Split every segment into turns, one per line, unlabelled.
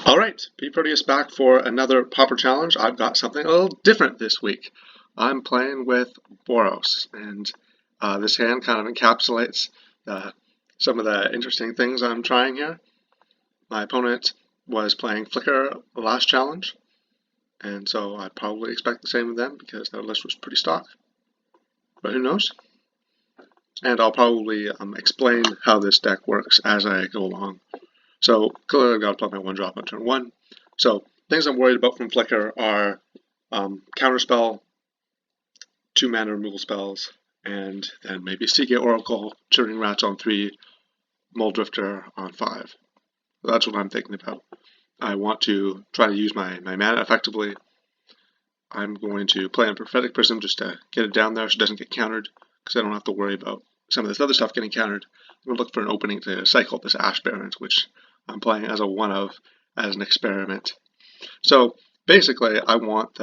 Alright, pproteus back for another Pauper challenge. I've got something a little different this week. I'm playing with Boros, and this hand kind of encapsulates some of the interesting things I'm trying here. My opponent was playing Flicker the last challenge, and so I probably expect the same of them because their list was pretty stock. But who knows? And I'll probably explain how this deck works as I go along. So clearly I've got to play my 1-drop on turn 1. So things I'm worried about from Flicker are Counterspell, 2-mana removal spells, and then maybe Seagate Oracle, Churning Rats on 3, Muldrifter on 5. So that's what I'm thinking about. I want to try to use my mana effectively. I'm going to play on Prophetic Prism just to get it down there so it doesn't get countered, because I don't have to worry about some of this other stuff getting countered. I'm going to look for an opening to cycle this Ash Barrens, which I'm playing as a one-of, as an experiment. So basically, I want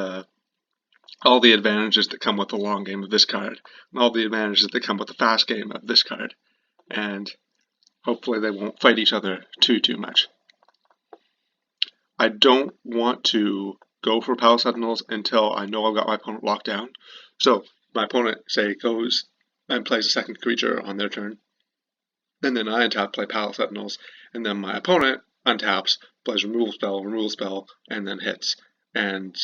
all the advantages that come with the long game of this card, and all the advantages that come with the fast game of this card, and hopefully they won't fight each other too much. I don't want to go for Palace Sentinels until I know I've got my opponent locked down. So my opponent, say, goes and plays a second creature on their turn, and then I untap, play Palace Sentinels, and then my opponent untaps, plays removal spell, and then hits, and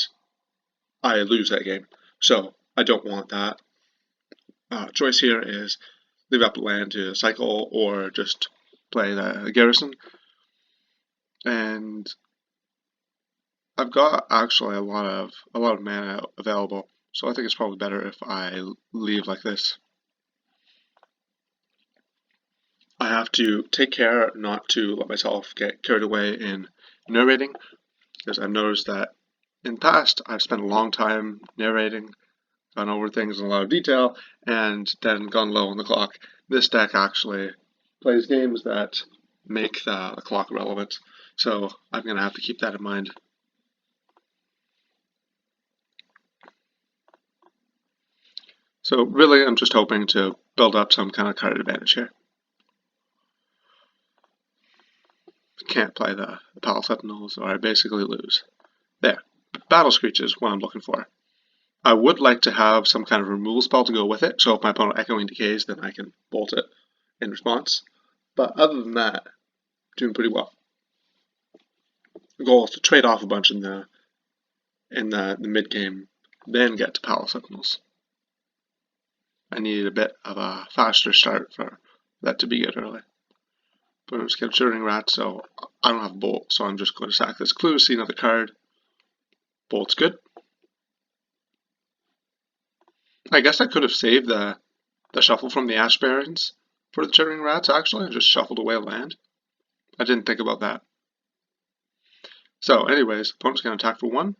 I lose that game. So I don't want that. Choice here is leave up land to cycle or just play the garrison. And I've got actually a lot of mana available, so I think it's probably better if I leave like this. I have to take care not to let myself get carried away in narrating, because I've noticed that in the past I've spent a long time narrating, gone over things in a lot of detail, and then gone low on the clock. This deck actually plays games that make the clock relevant, so I'm going to have to keep that in mind. So really I'm just hoping to build up some kind of card advantage here. Can't play the Palace Sentinels, or I basically lose. There. Battle Screech is what I'm looking for. I would like to have some kind of removal spell to go with it, so if my opponent Echoing Decays, then I can bolt it in response. But other than that, doing pretty well. The goal is to trade off a bunch in the mid game, then get to Palace Sentinels. I needed a bit of a faster start for that to be good early. But I'm just kept Churning Rats, so I don't have Bolt, so I'm just going to sack this Clue, see another card. Bolt's good. I guess I could have saved the shuffle from the Ash Barrens for the Churning Rats, actually, and just shuffled away a land. I didn't think about that. So, anyways, opponent's going to attack for 1?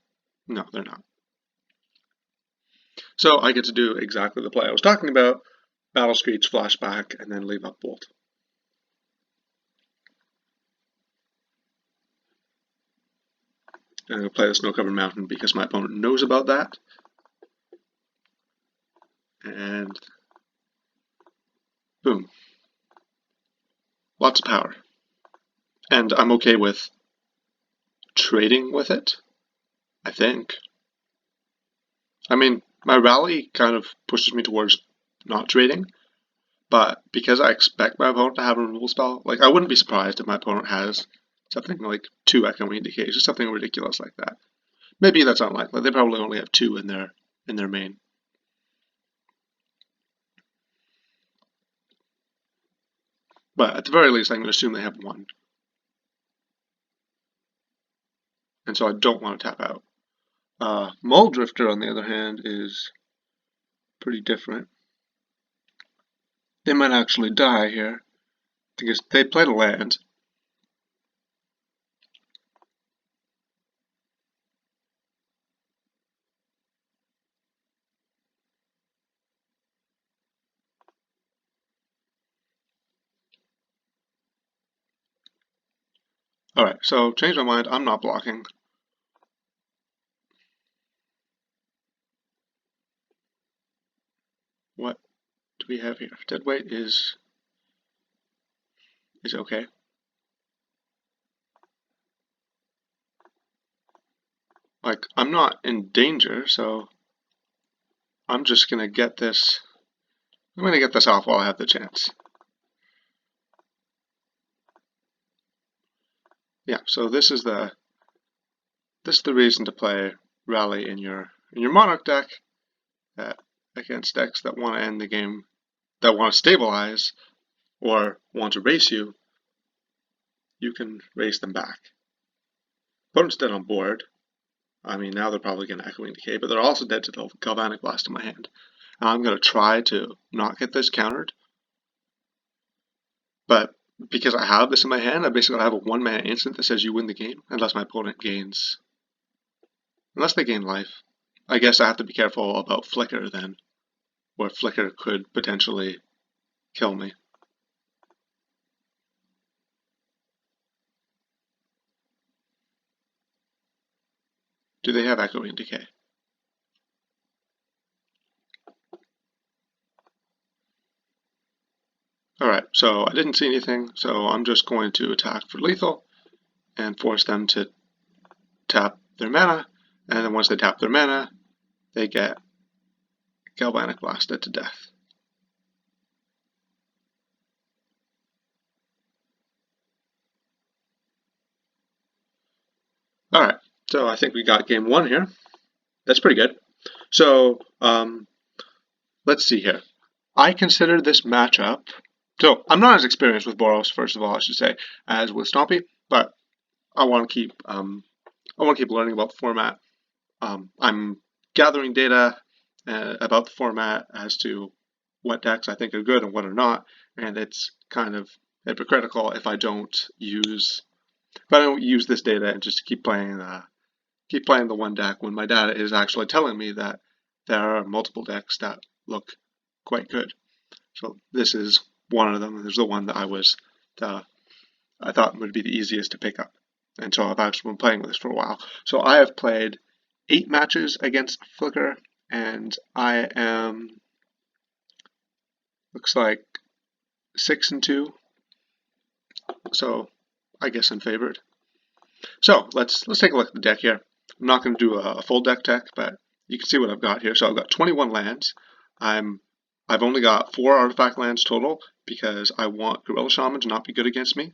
No, they're not. So I get to do exactly the play I was talking about, Battle Screech, Flashback, and then leave up Bolt. I'm going to play the Snow-Covered Mountain because my opponent knows about that. And boom. Lots of power. And I'm okay with trading with it, I think. I mean, my rally kind of pushes me towards not trading, but because I expect my opponent to have a removal spell, like I wouldn't be surprised if my opponent has something like 2 Echoing Decays or something ridiculous like that. Maybe that's unlikely. They probably only have 2 in their main. But at the very least, I'm going to assume they have 1. And so I don't want to tap out. Muldrifter, on the other hand, is pretty different. They might actually die here, because they played a land. Alright, so change my mind, I'm not blocking. What do we have here? Deadweight is okay. like, I'm not in danger, so I'm just gonna get this. I'm gonna get this off while I have the chance. Yeah, so this is the reason to play Rally in your Monarch deck against decks that want to end the game, that want to stabilize or want to race you. You can race them back. Opponent's dead on board. I mean, now they're probably going to Echoing Decay, but they're also dead to the Galvanic Blast in my hand. And I'm going to try to not get this countered. But because I have this in my hand, I basically have a 1-mana instant that says you win the game, unless my opponent gains... Unless they gain life. I guess I have to be careful about Flicker then, where Flicker could potentially kill me. Do they have Echoing Decay? Alright, so I didn't see anything, so I'm just going to attack for lethal and force them to tap their mana, and then once they tap their mana, they get Galvanic Blasted to death. Alright, so I think we got game 1 here. That's pretty good. So, let's see here. I consider this matchup... So, I'm not as experienced with Boros, first of all, I should say, as with Stompy, but I want to keep learning about the format. I'm gathering data about the format as to what decks I think are good and what are not, and it's kind of hypocritical if I don't use this data and just keep playing the one deck when my data is actually telling me that there are multiple decks that look quite good. So this is one of them, and there's the one that I thought would be the easiest to pick up. And so I've actually been playing with this for a while. So I have played 8 matches against Flicker, and I am, looks like 6-2. So I guess I'm favored. So let's take a look at the deck here. I'm not going to do a full deck tech, but you can see what I've got here. So I've got 21 lands. I've only got 4 artifact lands total because I want Gorilla Shaman to not be good against me.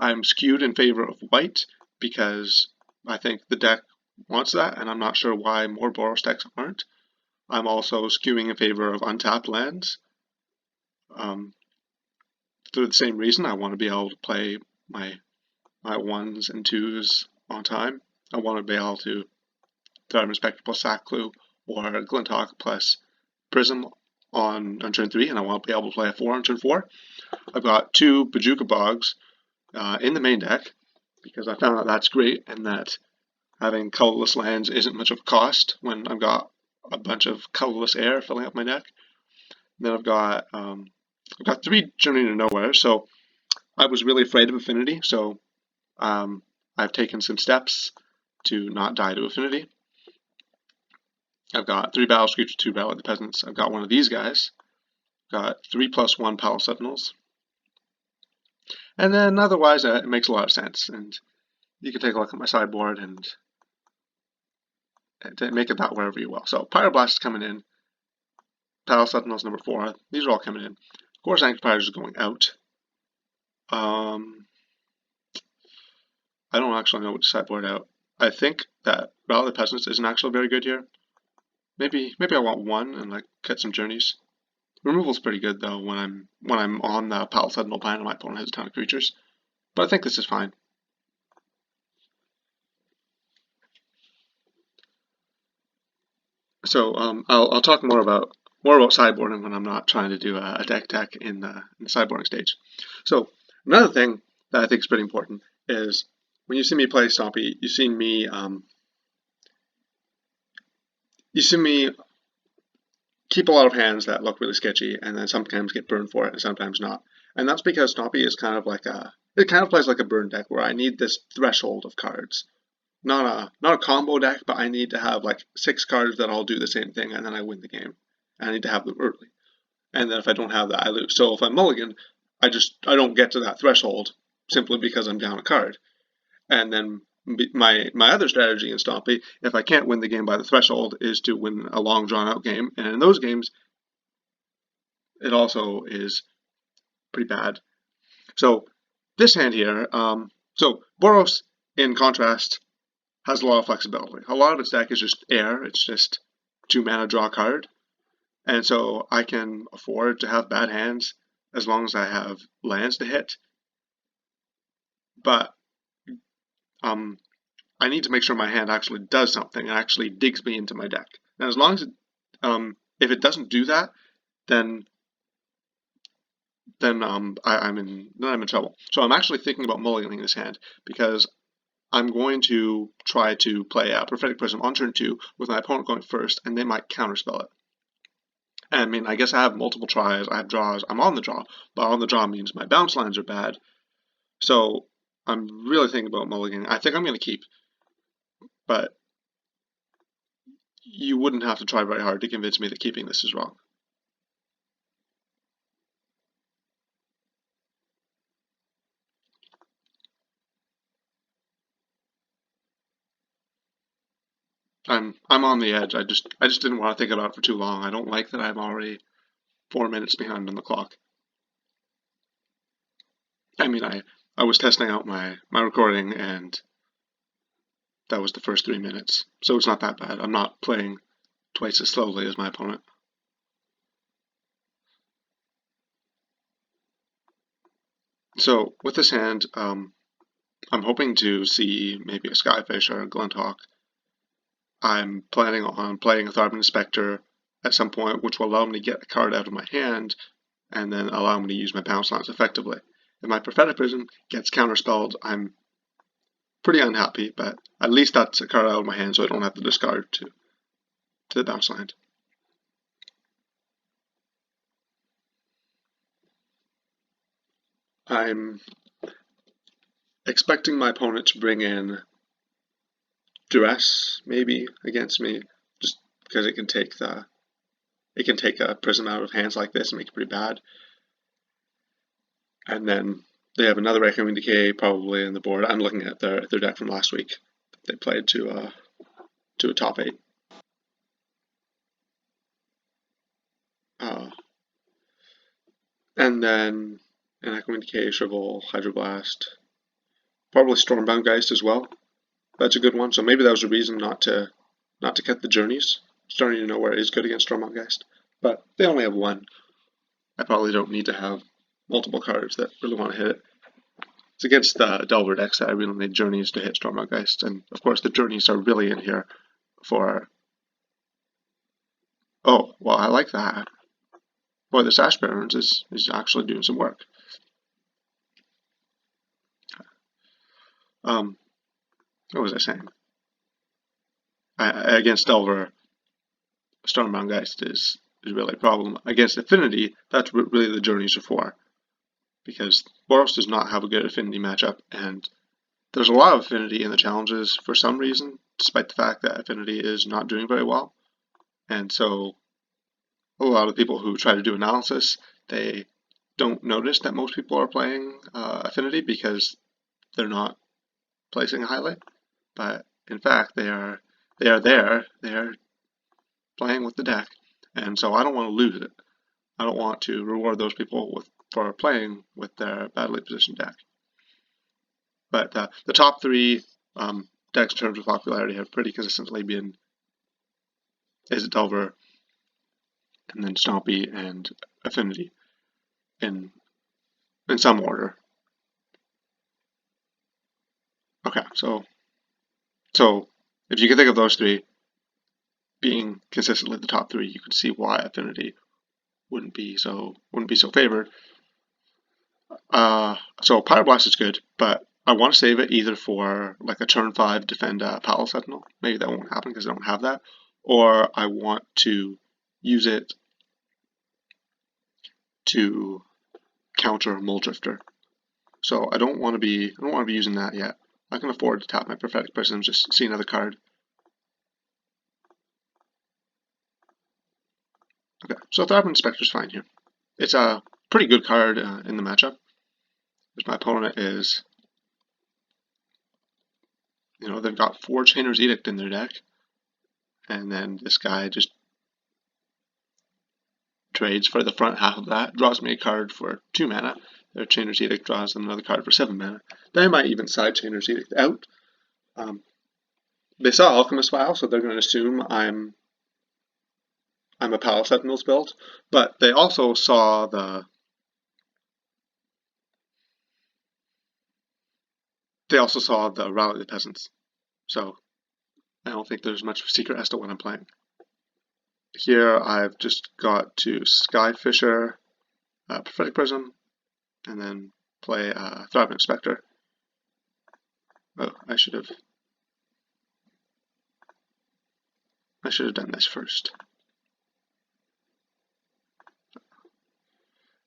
I'm skewed in favor of white because I think the deck wants that, and I'm not sure why more Boros decks aren't. I'm also skewing in favor of untapped lands. For the same reason, I want to be able to play my 1s and 2s on time. I want to be able to Threat Inspector plus Sack Clue or Glinthawk plus Prism on turn 3, and I want to be able to play a 4 on turn 4. I've got 2 Bojuka Bogs in the main deck because I found that that's great and that having colorless lands isn't much of a cost when I've got a bunch of colorless air filling up my deck. And then I've got 3 Journey to Nowhere, so I was really afraid of Affinity, so I've taken some steps to not die to Affinity. I've got 3 Battle Screeches, 2 Battle of the Peasants. I've got one of these guys. Got 3+1 Palo Sentinels. And then otherwise, it makes a lot of sense. And you can take a look at my sideboard and make it that wherever you will. So Pyroblast is coming in. Palo Sentinels number 4. These are all coming in. Of course, Anchor is going out. I don't actually know which sideboard out. I think that Battle of the Peasants isn't actually very good here. Maybe I want 1 and like get some journeys. Removal's pretty good though when I'm on the Palo Sentinel plan and my opponent has a ton of creatures. But I think this is fine. So I'll talk more about sideboarding when I'm not trying to do a deck tech in the sideboarding stage. So another thing that I think is pretty important is when you see me play Stompy, you see me keep a lot of hands that look really sketchy, and then sometimes get burned for it, and sometimes not. And that's because Stompy is kind of like it kind of plays like a burn deck where I need this threshold of cards. Not a combo deck, but I need to have like 6 cards that all do the same thing, and then I win the game. And I need to have them early. And then if I don't have that, I lose. So if I mulligan, I don't get to that threshold simply because I'm down a card. And then my other strategy in Stompy, if I can't win the game by the threshold, is to win a long drawn out game, and in those games, it also is pretty bad. So this hand here, so Boros, in contrast, has a lot of flexibility. A lot of its deck is just air. It's just 2 mana draw card, and so I can afford to have bad hands as long as I have lands to hit. But I need to make sure my hand actually does something and actually digs me into my deck. And as long as it, if it doesn't do that, then I'm in trouble. So I'm actually thinking about mulliganing this hand because I'm going to try to play a Prophetic Prism on turn 2 with my opponent going first, and they might counterspell it. And I mean, I guess I have multiple tries, I have draws, I'm on the draw, but on the draw means my bounce lines are bad. So I'm really thinking about mulliganing. I think I'm going to keep, but you wouldn't have to try very hard to convince me that keeping this is wrong. I'm on the edge. I just didn't want to think about it for too long. I don't like that I'm already 4 minutes behind on the clock. I mean, I was testing out my recording, and that was the first 3 minutes, so it's not that bad. I'm not playing twice as slowly as my opponent. So with this hand, I'm hoping to see maybe a Skyfish or a Glinthawk. I'm planning on playing a Tharbin Inspector at some point, which will allow me to get a card out of my hand and then allow me to use my bounce lines effectively. If my Prophetic Prism gets counterspelled, I'm pretty unhappy, but at least that's a card out of my hand so I don't have to discard to the bounce line. I'm expecting my opponent to bring in Duress, maybe, against me, just because it can take a prism out of hands like this and make it pretty bad. And then they have another Echoing Decay probably in the board. I'm looking at their deck from last week. They played to a top 8. And then an Echoing Decay, Shrivel, Hydroblast, probably Stormbound Geist as well. That's a good one. So maybe that was a reason not to cut the journeys. Starting to know where it is good against Stormbound Geist, but they only have one. I probably don't need to have multiple cards that really want to hit it. It's against the Delver decks that I really need journeys to hit Stormbound Geist, and of course the journeys are really in here for. Oh, well, I like that. Boy, this Ash Barrens is actually doing some work. What was I saying? Against Delver, Stormbound Geist is really a problem. Against Affinity, that's what really the journeys are for, because Boros does not have a good Affinity matchup, and there's a lot of Affinity in the challenges for some reason, despite the fact that Affinity is not doing very well. And so a lot of people who try to do analysis, they don't notice that most people are playing Affinity because they're not placing highly. But in fact, they are playing with the deck, and so I don't want to lose it. I don't want to reward those people for playing with their badly positioned deck. But the top 3 decks in terms of popularity have pretty consistently been Izzet Delver, and then Stompy and Affinity in some order. Okay, so if you can think of those 3 being consistently the top 3, you can see why Affinity wouldn't be so favored. So Pyroblast is good, but I want to save it either for like a turn 5 defend Palace Sentinel. Maybe that won't happen because I don't have that, or I want to use it to counter Muldrifter. So I don't want to be using that yet. I can afford to tap my Prophetic Prism, just see another card. Okay, so Tharbin Inspector's fine here. It's a pretty good card in the matchup, because my opponent is You know, they've got 4 Chainer's Edict in their deck, and then this guy just trades for the front half of that, draws me a card for 2 mana. Their Chainer's Edict draws them another card for 7 mana. They might even side Chainer's Edict out. They saw Alchemist File, so they're going to assume I'm a Palace Sentinels build, but they also saw the Rally the Peasants, so I don't think there's much of a secret as to what I'm playing. Here I've just got to Skyfisher, Prophetic Prism, and then play Thriving Spectre. Oh, I should have done this first.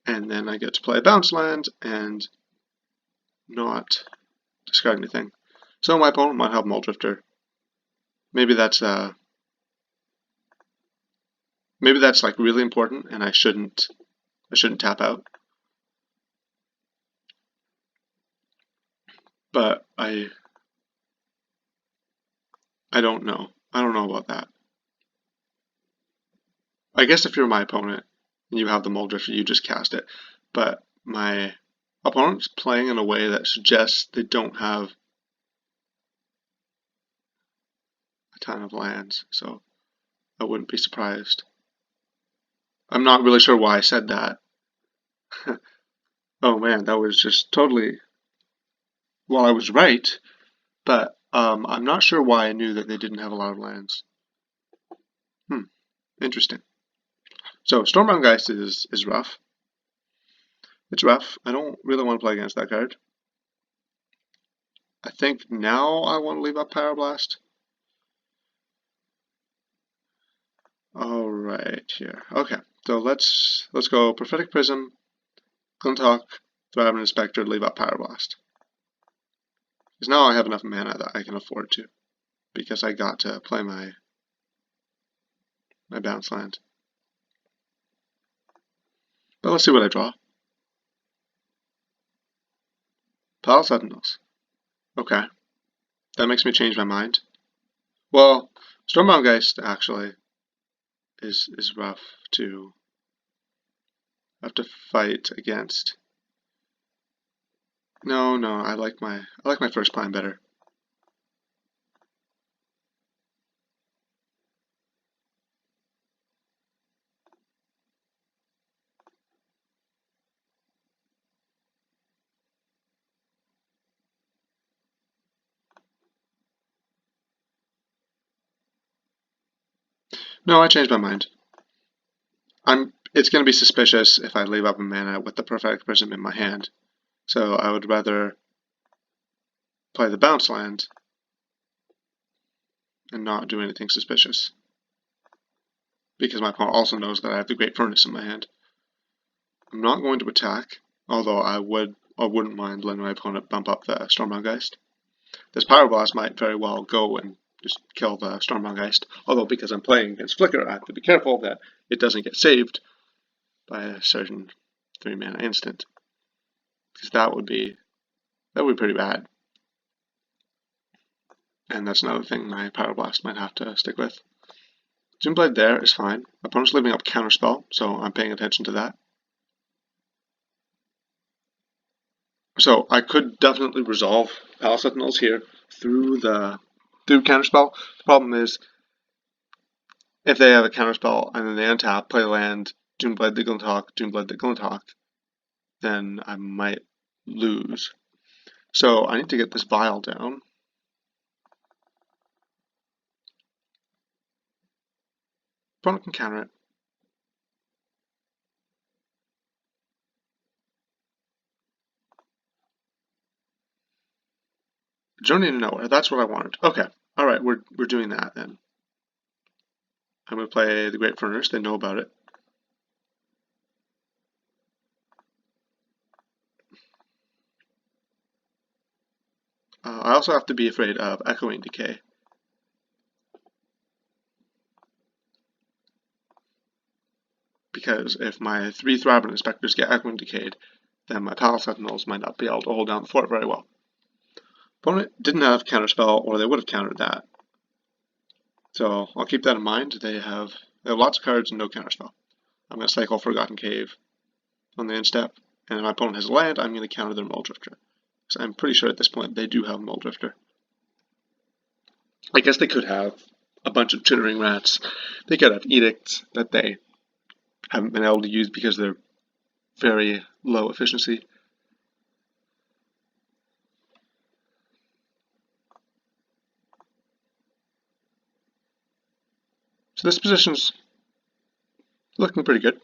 And then I get to play Bounce Land and not discard anything. So my opponent might have Muldrifter. Maybe that's like really important, and I shouldn't tap out. But I don't know. I don't know about that. I guess if you're my opponent and you have the Muldrifter, you just cast it. But my opponent's playing in a way that suggests they don't have a ton of lands, so I wouldn't be surprised. I'm not really sure why I said that. Oh man, that was just totally... Well, I was right, but I'm not sure why I knew that they didn't have a lot of lands. Interesting. So Stormbound Geist is rough. It's rough. I don't really want to play against that card. I think now I want to leave up Pyroblast. Alright, here. Okay, so let's go Prophetic Prism, Glinthawk, Thriving Inspector, leave up Pyroblast. Because now I have enough mana that I can afford to. Because I got to play my bounce land. But let's see what I draw. Palace Sentinels. Okay. That makes me change my mind. Well, Stormbound Geist actually is rough to have to fight against. No, I like my first plan better. No, I changed my mind. It's going to be suspicious if I leave up a mana with the Prophetic Prism in my hand. So I would rather play the bounce land and not do anything suspicious. Because my opponent also knows that I have the Great Furnace in my hand. I'm not going to attack, although I wouldn't mind letting my opponent bump up the Stormbound Geist. This Pyroblast might very well go and just kill the Stormbound Geist, although because I'm playing against Flicker, I have to be careful that it doesn't get saved by a certain 3-mana instant. Because that would be pretty bad. And that's another thing my Pyroblast might have to stick with. Doomblade there is fine. Opponent's leaving up Counterspell, so I'm paying attention to that. So I could definitely resolve Palace Sentinels here through Counterspell. The problem is, if they have a Counterspell and then they untap, play land, Doomblade the Glinthawk, then I might lose. So I need to get this Vial down. Opponent can counter it. Journey to Nowhere, that's what I wanted. Okay, alright, we're doing that then. I'm going to play the Great Furnace, they know about it. I also have to be afraid of Echoing Decay. Because if my 3 Thriving Inspectors get Echoing Decayed, then my Palace Sentinels might not be able to hold down the fort very well. Opponent didn't have counterspell, or they would have countered that. So I'll keep that in mind. They have lots of cards and no counterspell. I'm going to cycle Forgotten Cave on the end step, and if my opponent has a land, I'm going to counter their Muldrifter. So I'm pretty sure at this point they do have Muldrifter. I guess they could have a bunch of Chittering Rats. They could have Edicts that they haven't been able to use because they're very low efficiency. So this position's looking pretty good.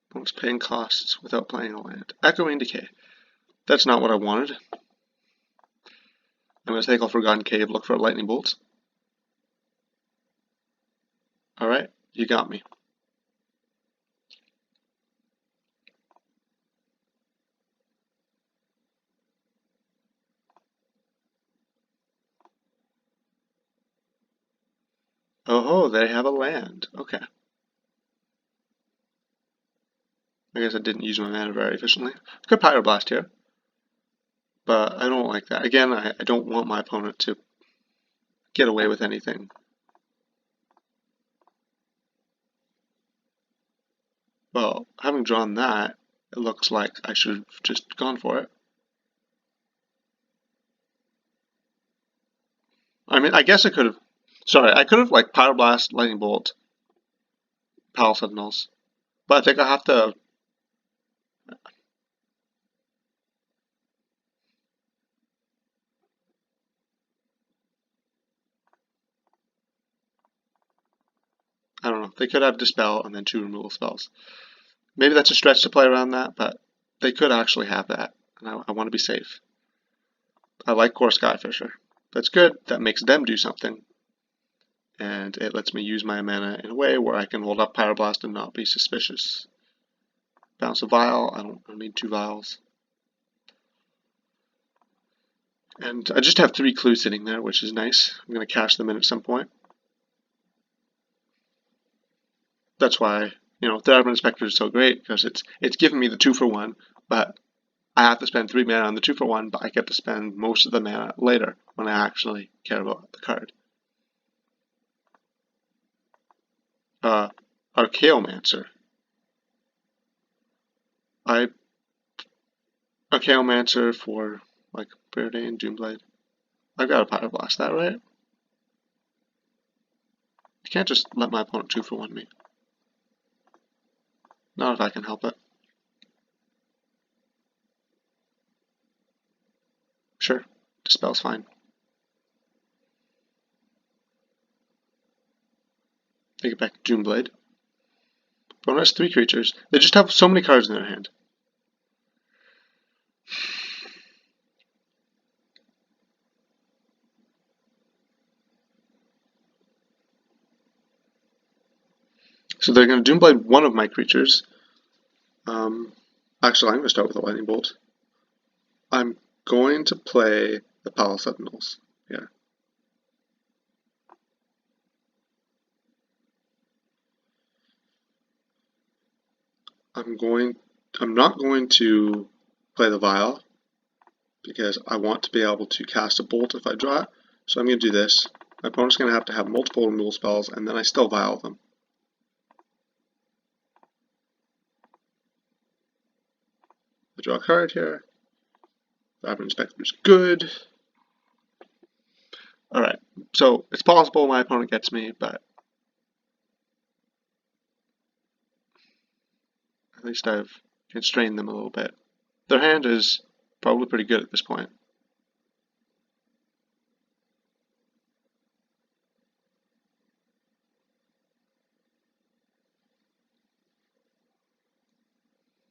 Opponent's paying costs without playing a land. Echoing Decay. That's not what I wanted. I'm going to take off Forgotten Cave, look for Lightning Bolts. Alright, you got me. Oh, they have a land. Okay. I guess I didn't use my mana very efficiently. Could Pyroblast here, but I don't like that. Again, I don't want my opponent to get away with anything. Well, having drawn that, it looks like I should have just gone for it. I mean, I guess I could have... Sorry, I could have, like, Pyroblast, Lightning Bolt, Pal Sentinels. But I think I have to... I don't know. They could have Dispel and then 2 removal spells. Maybe that's a stretch to play around that, but they could actually have that. And I want to be safe. I like Core Skyfisher. That's good. That makes them do something. And it lets me use my mana in a way where I can hold up Pyroblast and not be suspicious. Bounce a vial. I don't need 2 vials. And I just have 3 clues sitting there, which is nice. I'm going to cash them in at some point. That's why, Therapy Inspector is so great, because it's giving me the 2-for-1, but I have to spend 3 mana on the 2-for-1, but I get to spend most of the mana later when I actually care about the card. Archaeomancer. Archaeomancer for, like, Preordained, Doomblade. I've got to Pyroblast that, right? You can't just let my opponent 2-for-1 me. Not if I can help it. Sure, Dispel's fine. Take it back to Doomblade. Opponent has 3 creatures. They just have so many cards in their hand. So they're going to Doomblade one of my creatures. Actually, I'm going to start with a Lightning Bolt. I'm going to play the Pal Sentinels here. I'm not going to play the Vial because I want to be able to cast a Bolt if I draw it. So I'm going to do this. My opponent's going to have multiple removal spells, and then I still Vial them. I draw a card here. Therapy Inspector is good. Alright, so it's possible my opponent gets me, but at least I've constrained them a little bit. Their hand is probably pretty good at this point.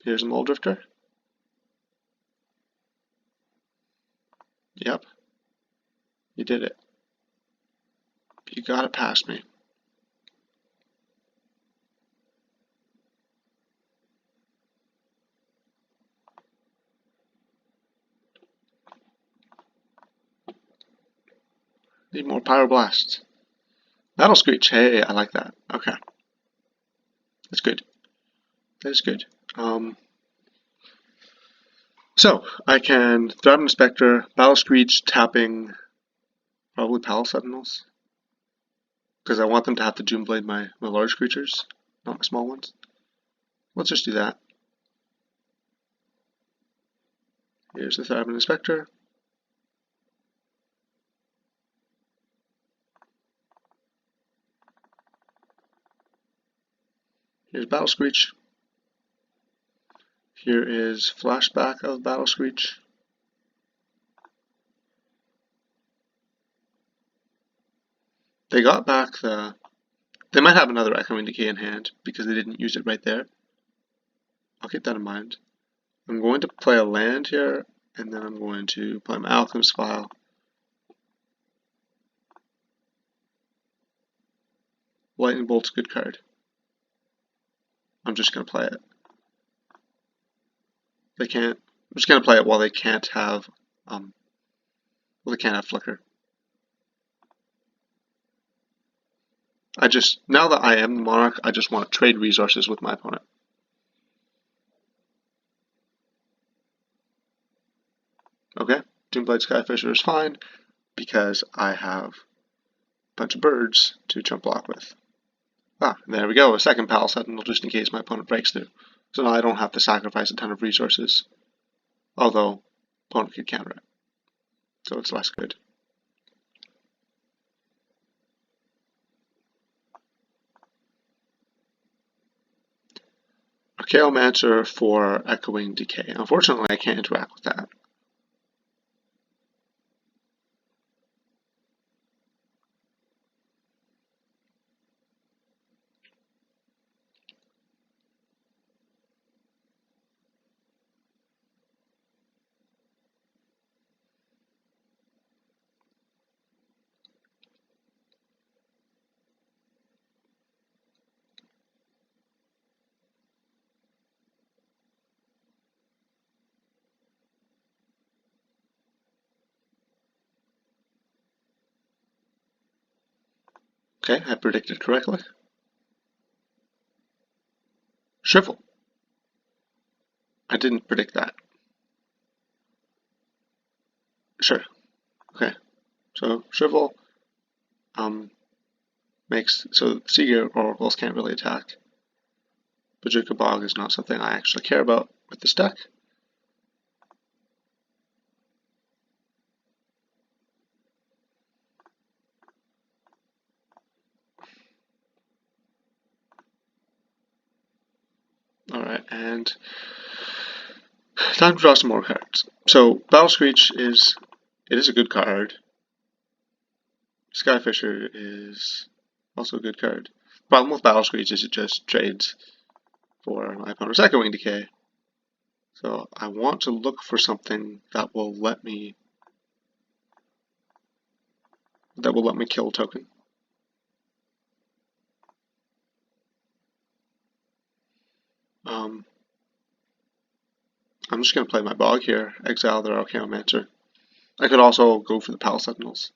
Here's a Muldrifter. Yep. You did it. You gotta pass me. Need more Pyroblast. That'll screech. Hey, I like that. Okay. That's good. That is good. So I can Threat Inspector, Battle Screech, tapping probably Pal Sentinels, because I want them to have to Doom Blade my large creatures, not my small ones. Let's just do that. Here's the Threat Inspector. Here's Battle Screech. Here is flashback of Battle Screech. They got back the... They might have another Echoing Decay in hand because they didn't use it right there. I'll keep that in mind. I'm going to play a land here, and then I'm going to play my Alchemist File. Lightning Bolt's a good card. I'm just going to play it. They can't... I'm just going to play it while they can't have... Flicker. Now that I am the Monarch, I just want to trade resources with my opponent. Okay, Doomblade Skyfisher is fine because I have a bunch of birds to jump block with. There we go, a second Pal Sentinel just in case my opponent breaks through. So now I don't have to sacrifice a ton of resources, although opponent could counter it. So it's less good. Archaeomancer for Echoing Decay. Unfortunately, I can't interact with that. Okay, I predicted correctly. Shrivel. I didn't predict that. Sure. Okay. So Shrivel makes so Seeger Oracles can't really attack. Bojuka Bog is not something I actually care about with this deck. Alright, and time to draw some more cards. So Battle Screech is a good card. Skyfisher is also a good card. The problem with Battle Screech is it just trades for my opponent's Echoing Decay. So I want to look for something that will let me kill a token. I'm just going to play my Bog here, exile their Archaeomancer. I could also go for the Pal Sentinels.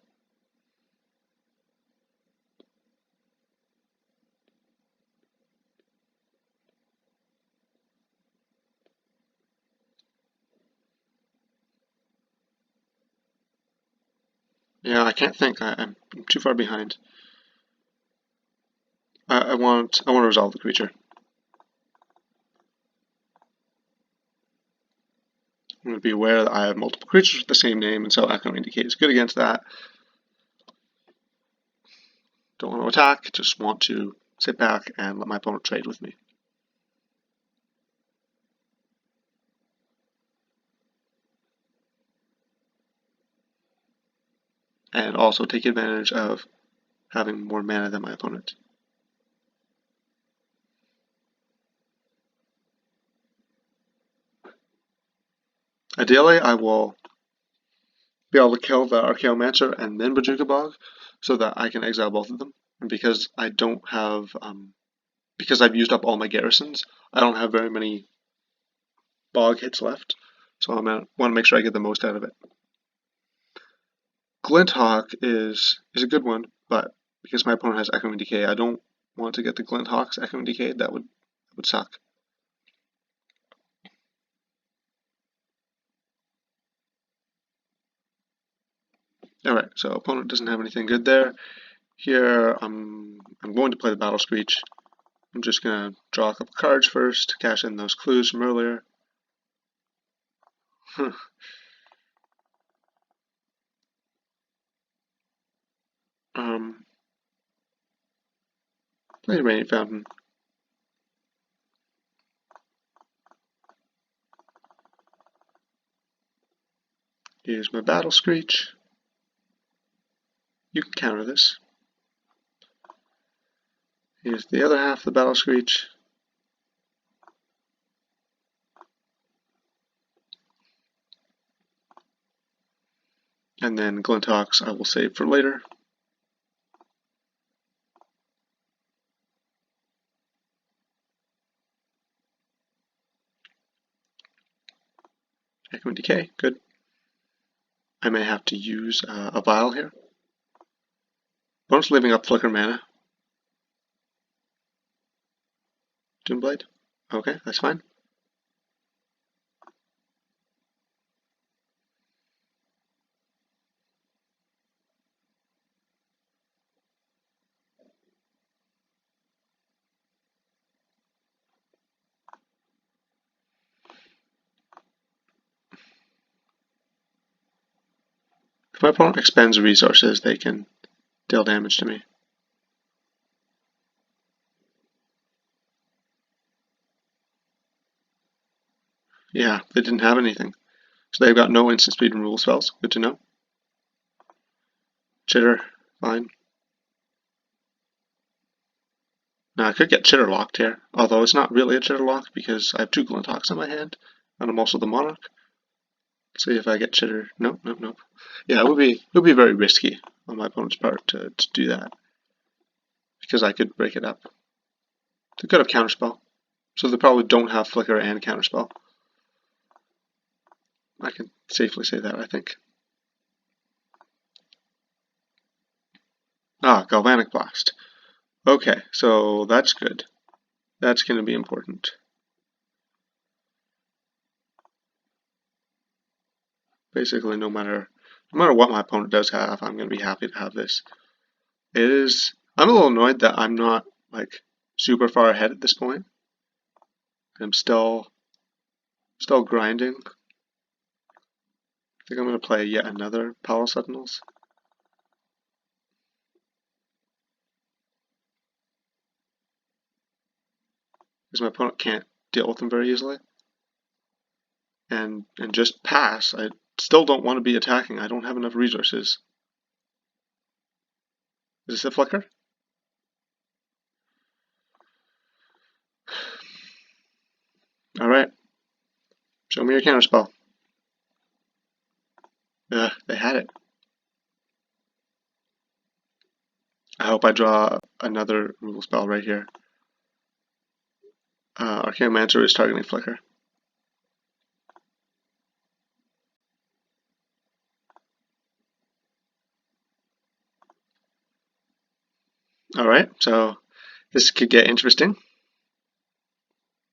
Yeah, I can't think. I'm too far behind. I want to resolve the creature. I'm going to be aware that I have multiple creatures with the same name, and so Echoing Decay is good against that. Don't want to attack, just want to sit back and let my opponent trade with me. And also take advantage of having more mana than my opponent. Ideally, I will be able to kill the Archaeomancer and then Bojuka Bog, so that I can exile both of them. And because I don't have, because I've used up all my garrisons, I don't have very many Bog hits left, so I want to make sure I get the most out of it. Glinthawk is a good one, but because my opponent has Echoing Decay, I don't want to get the Glinthawk's Echoing Decay. That would suck. Alright, so opponent doesn't have anything good there. Here, I'm going to play the Battle Screech. I'm just going to draw a couple cards first, cash in those clues from earlier. Play Rainy Fountain. Here's my Battle Screech. You can counter this. Here's the other half of the Battle Screech. And then Glintox I will save for later. Echoing Decay, good. I may have to use a Vial here. Bonus leaving up Flicker mana. Doomblade. Okay, that's fine. If my opponent expends resources, they can deal damage to me. Yeah, they didn't have anything. So they've got no instant speed and rule spells. Good to know. Chitter, fine. Now I could get Chitter locked here, although it's not really a Chitter lock because I have 2 Glintox in my hand, and I'm also the Monarch. Let's see if I get Chitter. Nope, nope, nope. Yeah, it would be very risky on my opponent's part to do that, because I could break it up. They could have Counterspell, so they probably don't have Flicker and Counterspell. I can safely say that, I think. Ah, Galvanic Blast. Okay, so that's good. That's going to be important. Basically, no matter what my opponent does have, I'm going to be happy to have this. I'm a little annoyed that I'm not like super far ahead at this point. I'm still grinding. I think I'm going to play yet another Palo Sentinels. Because my opponent can't deal with them very easily. And just pass. I still don't want to be attacking. I don't have enough resources. Is this a Flicker? Alright. Show me your counterspell. They had it. I hope I draw another removal spell right here. Archaeomancer is targeting Flicker. Alright, so this could get interesting.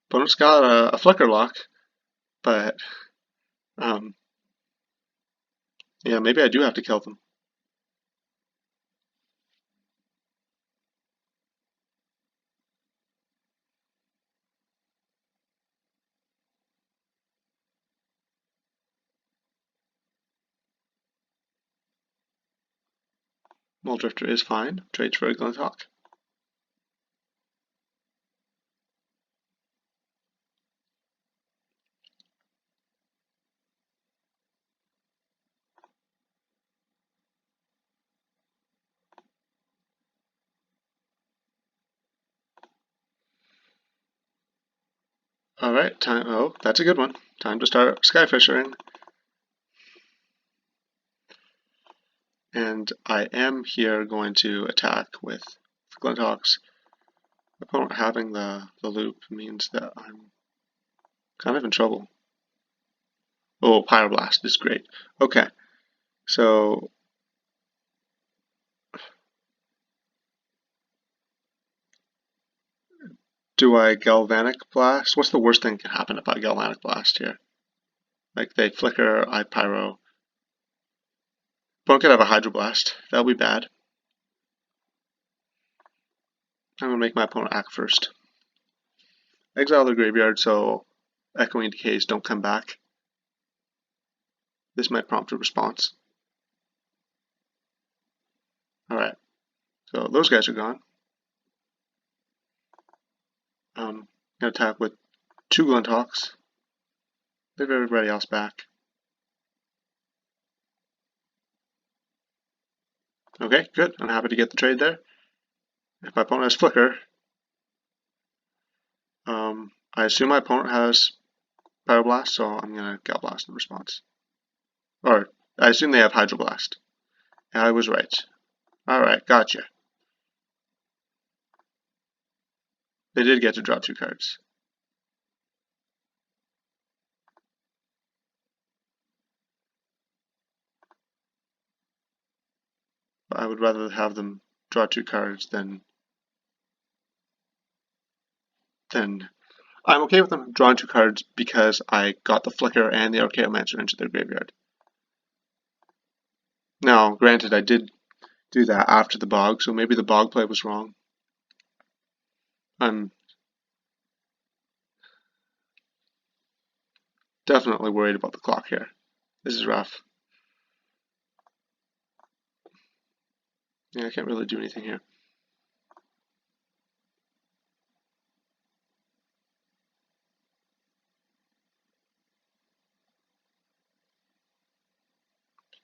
Opponent's got a Flicker lock, but yeah, maybe I do have to kill them. Muldrifter is fine. Trades for a Glinthawk. Alright, time. Oh, that's a good one. Time to start Skyfishing. And I am here going to attack with Glinthawks. Opponent having the loop means that I'm kind of in trouble. Oh, Pyroblast is great. Okay, so do I Galvanic Blast? What's the worst thing that can happen if I Galvanic Blast here? Like they Flicker, I Pyro. Opponent could have a Hydroblast. That'll be bad. I'm going to make my opponent act first. Exile their graveyard so Echoing Decays don't come back. This might prompt a response. Alright, so those guys are gone. Gonna attack with 2 Glinthawks. Leave everybody else back. Okay, good. I'm happy to get the trade there. If my opponent has Flicker, I assume my opponent has Pyroblast, so I'm gonna Gale Blast in response. Or, I assume they have Hydroblast. Yeah, I was right. Alright, gotcha. They did get to draw 2 cards. But I would rather have them draw 2 cards than I'm okay with them drawing 2 cards because I got the Flicker and the Archaeomancer into their graveyard. Now, granted, I did do that after the Bog, so maybe the Bog play was wrong. I'm definitely worried about the clock here. This is rough. Yeah, I can't really do anything here.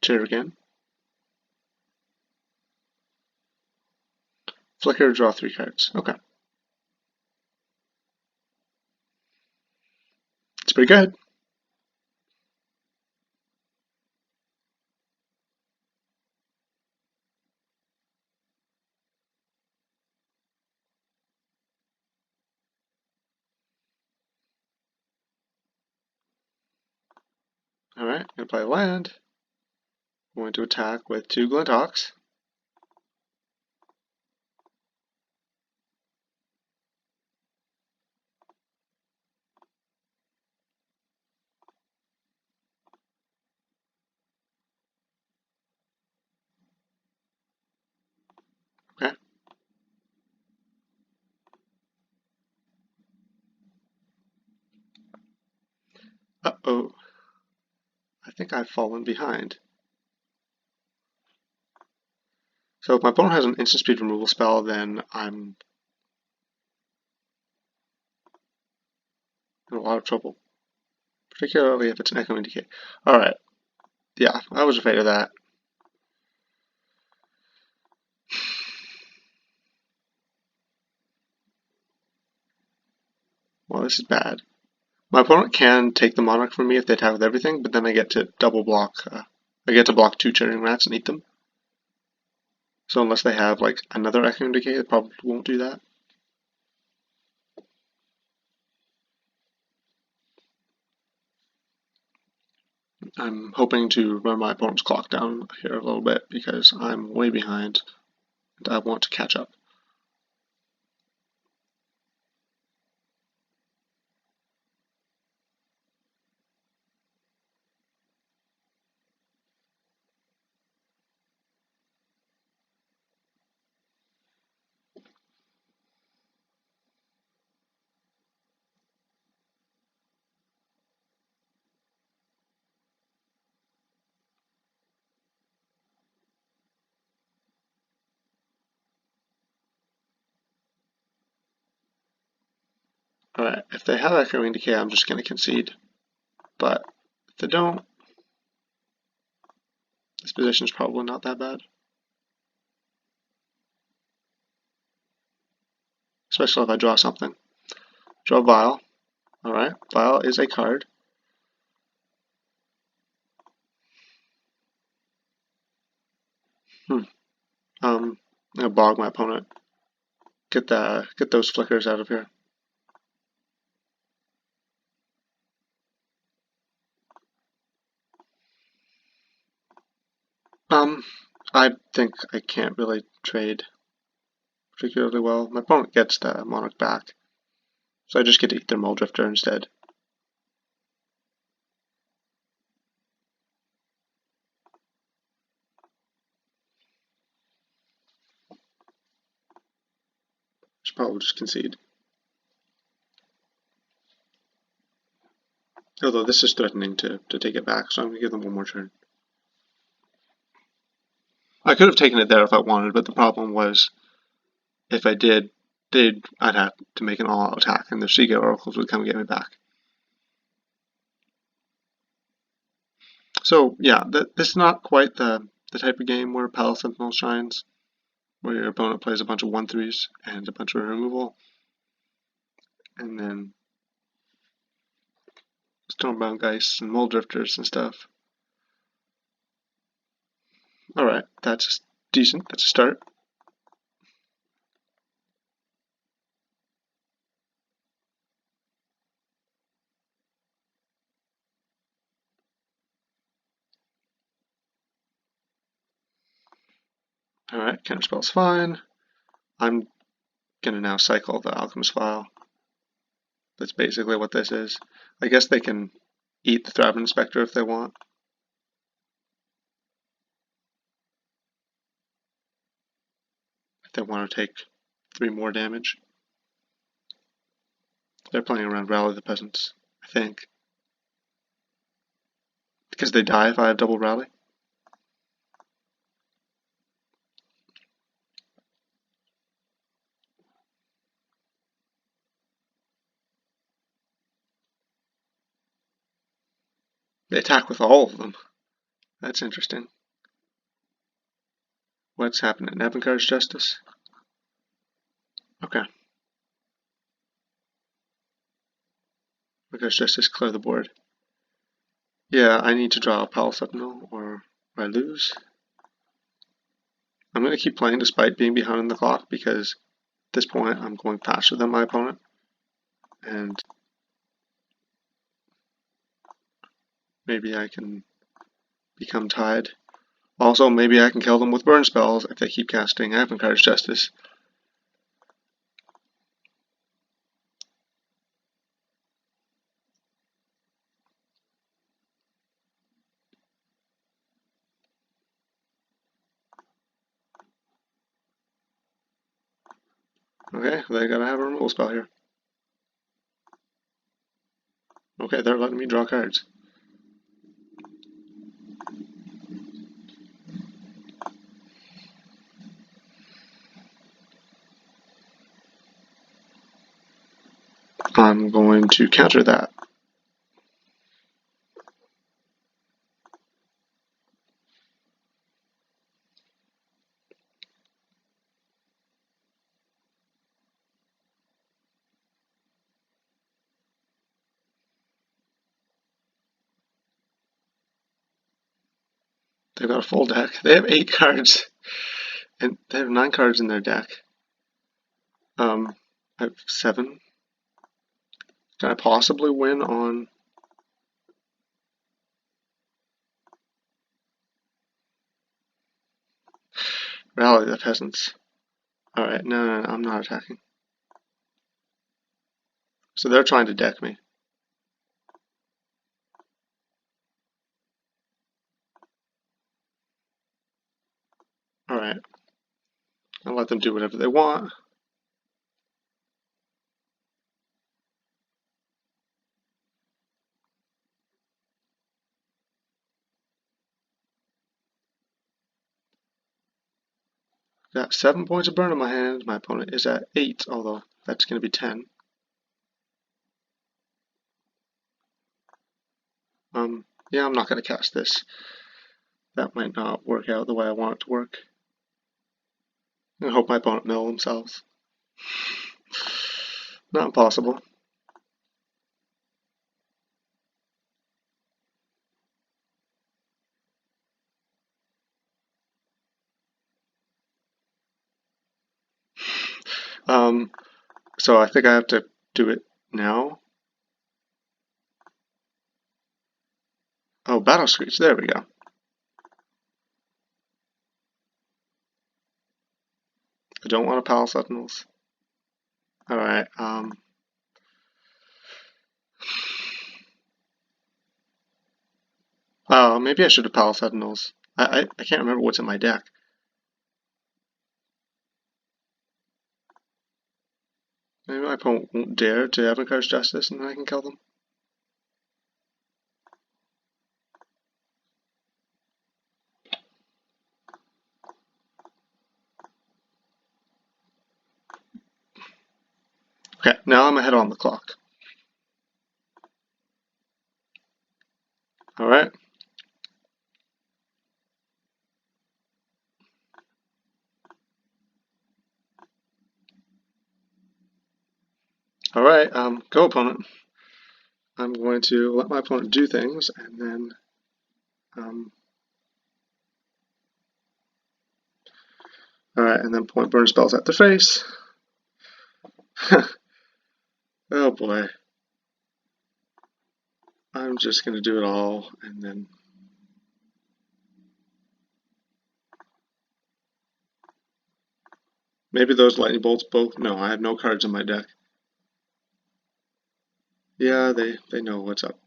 Chair again. Flicker, draw 3 cards. Okay. It's pretty good. Alright, gonna play land. I'm going to attack with 2 Glinthawks. Okay. Uh-oh. I think I've fallen behind. So if my opponent has an instant speed removal spell, then I'm in a lot of trouble. Particularly if it's an Echoing Decay. Alright. Yeah, I was afraid of that. Well, this is bad. My opponent can take the Monarch from me if they attack with everything, but then I get to double block. I get to block 2 Charging Rats and eat them. So unless they have like another Echoing Decay, they probably won't do that. I'm hoping to run my opponent's clock down here a little bit because I'm way behind and I want to catch up. Alright, if they have Echoing Decay, I'm just going to concede. But if they don't, this position is probably not that bad. Especially if I draw something. Draw Vial. Alright, Vial is a card. I'm gonna bog my opponent. Get those flickers out of here. I think I can't really trade particularly well. My opponent gets the Monarch back, so I just get to eat their Muldrifter instead. should probably just concede. Although this is threatening to take it back, so I'm going to give them one more turn. I could have taken it there if I wanted, but the problem was if I did, I'd have to make an all-out attack, and the Seagate Oracles would come and get me back. So yeah, this is not quite the type of game where Palace Sentinel shines, where your opponent plays a bunch of 1/3s and a bunch of removal, and then Stormbound Geists and Mold Drifters and stuff. Alright, that's decent, that's a start. Alright, counterspell's fine. I'm gonna now cycle the Alchemist File. That's basically what this is. I guess they can eat the Thraben Inspector if they want. If they want to take 3 more damage. They're playing around Rally the Peasants, I think. Because they die if I have double Rally. They attack with all of them. That's interesting. What's happening? Nebenkar's Justice? Okay. Nebenkar's Justice, clear the board. Yeah, I need to draw a Palace Sentinel or I lose. I'm going to keep playing despite being behind on the clock because at this point I'm going faster than my opponent. And maybe I can become tied. Also, maybe I can kill them with burn spells if they keep casting Nebenkar's Justice. Okay, they gotta have a removal spell here. Okay, they're letting me draw cards. I'm going to counter that. They've got a full deck. They have 8 cards. And they have 9 cards in their deck. I have 7. Can I possibly win on... Rally the Peasants? Alright, no, I'm not attacking. So they're trying to deck me. Alright. I'll let them do whatever they want. Got 7 points of burn in my hand. My opponent is at 8, although that's going to be 10. Yeah, I'm not going to cast this. That might not work out the way I want it to work. I hope my opponent mill themselves. Not impossible. So I think I have to do it now. Oh, Battle Screech, there we go. I don't want to Palace Sentinels. Alright, maybe I should have Palace Sentinels. I can't remember what's in my deck. Maybe my opponent won't dare to Avant-Garde's Justice, and then I can kill them. Okay, now I'm ahead on the clock. Alright. Alright, go opponent. I'm going to let my opponent do things, and then alright, and then point burn spells at the face. Oh boy. I'm just gonna do it all, and then maybe those lightning bolts both. No, I have no cards in my deck. Yeah, they know what's up.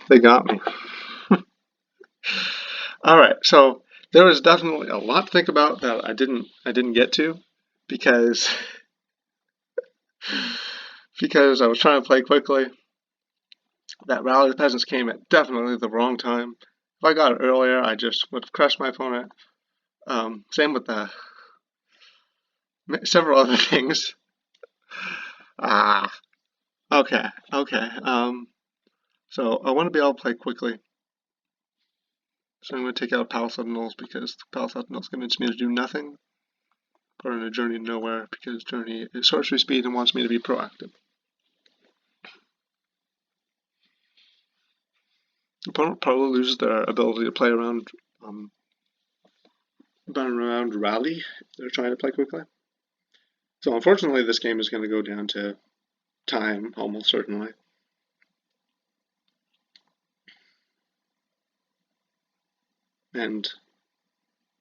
They got me. Alright, so there was definitely a lot to think about that I didn't get to because I was trying to play quickly. That Rally of the Peasants came at definitely the wrong time. If I got it earlier, I just would have crushed my opponent. Same with the several other things. Okay. So I want to be able to play quickly. So I'm going to take out Palace of Nulls because Palace of Nulls convinced me to do nothing. Put in a Journey to Nowhere because Journey is sorcery speed and wants me to be proactive. The opponent probably loses their ability to play around Rally if they're trying to play quickly. So unfortunately this game is going to go down to time, almost certainly. And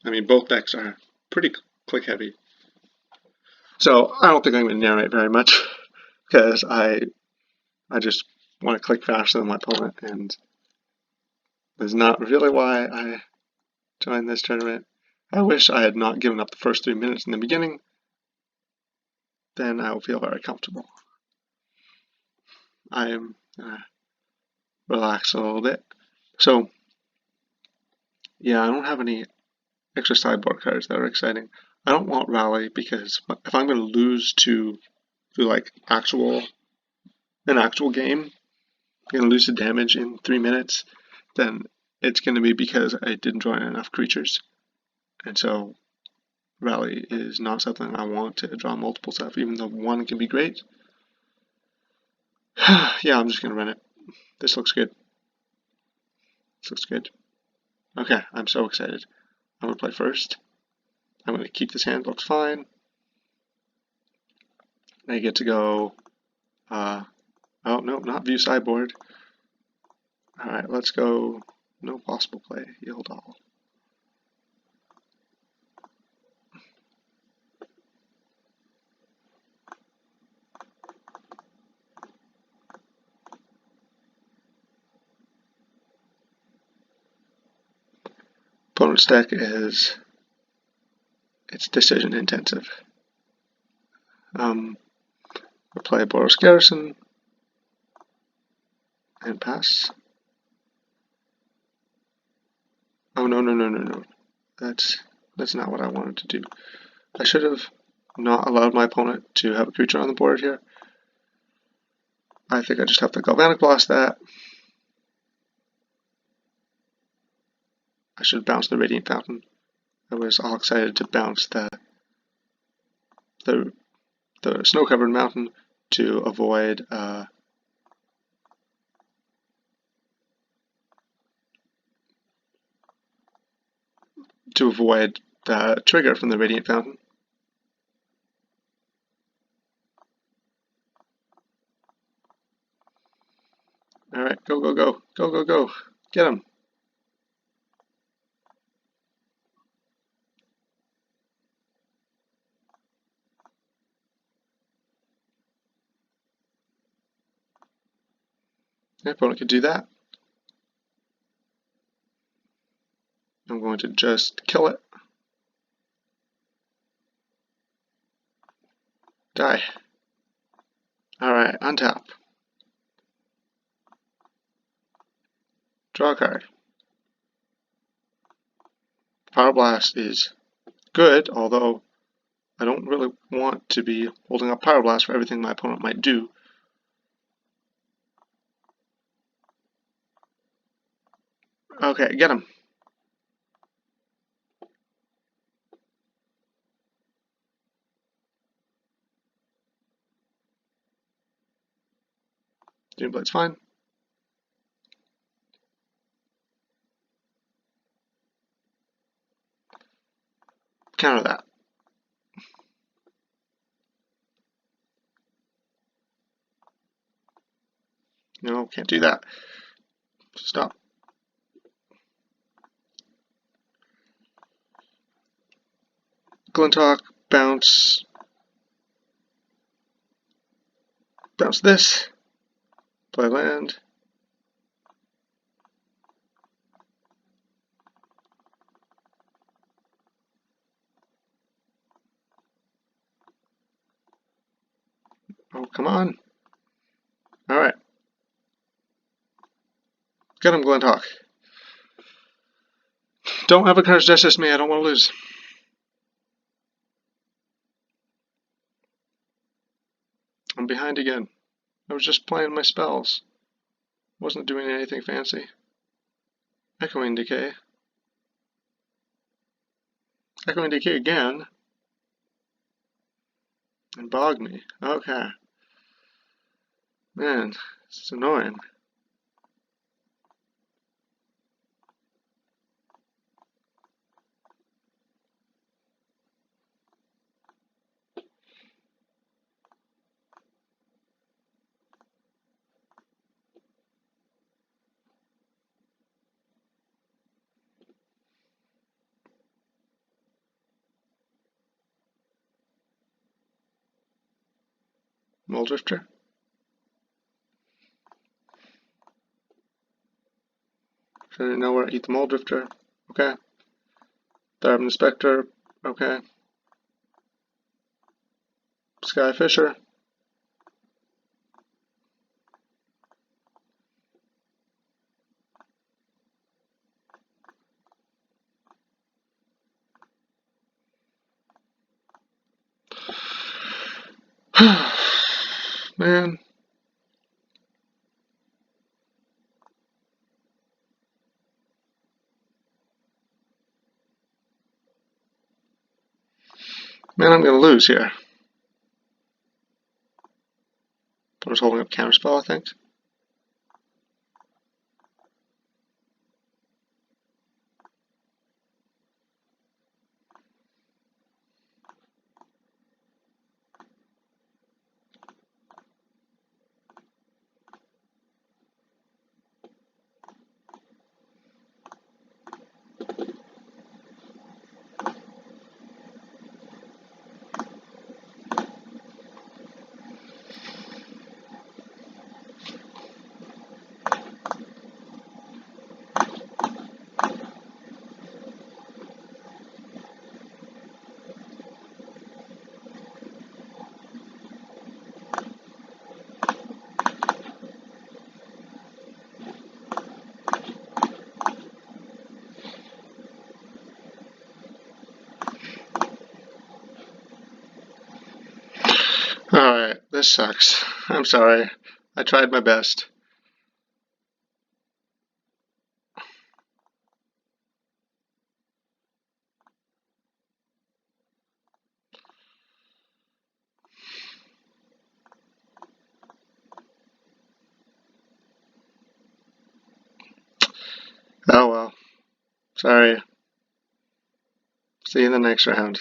I mean, both decks are pretty click heavy. So I don't think I'm going to narrate very much because I just want to click faster than my opponent, and that's not really why I joined this tournament. I wish I had not given up the first 3 minutes in the beginning. Then I will feel very comfortable. I am relax a little bit. So yeah, I don't have any extra sideboard cards that are exciting. I don't want Rally because if I'm going to lose to like an actual game, I'm going to lose to damage in 3 minutes, then it's going to be because I didn't join enough creatures. And so Rally is not something I want to draw multiple stuff, even though one can be great. Yeah, I'm just going to run it. This looks good. This looks good. Okay, I'm so excited. I'm going to play first. I'm going to keep this hand, looks fine. I get to go, oh no, not view sideboard. Alright, let's go, no possible play, yield all. Opponent's deck is, it's decision intensive. We'll play Boros Garrison and pass. Oh no. That's not what I wanted to do. I should have not allowed my opponent to have a creature on the board here. I think I just have to Galvanic Blast that. I should bounce the Radiant Fountain. I was all excited to bounce the snow-covered mountain to avoid the trigger from the Radiant Fountain. Alright, go. Get him. My opponent could do that. I'm going to just kill it. Die. Alright, untap. Draw a card. Pyroblast is good, although I don't really want to be holding up Pyroblast for everything my opponent might do. Okay, get him. Doomblade's fine. Counter that. No, can't do that. Stop. Glintalk, bounce. Bounce this. Play land. Oh, come on. Alright. Get him, Glintalk. Don't have a cards justice me, I don't want to lose. I'm behind again. I was just playing my spells. Wasn't doing anything fancy. Echoing Decay. Echoing Decay again. And bog me. Okay. Man, this is annoying. Moldrifter. Shouldn't know where to eat the Moldrifter. Okay. Darwin Spectre. Okay. Sky Fisher. Man. Man, I'm gonna lose here. I was holding up Counterspell, I think. Alright, this sucks. I'm sorry. I tried my best. Oh well. Sorry. See you in the next round.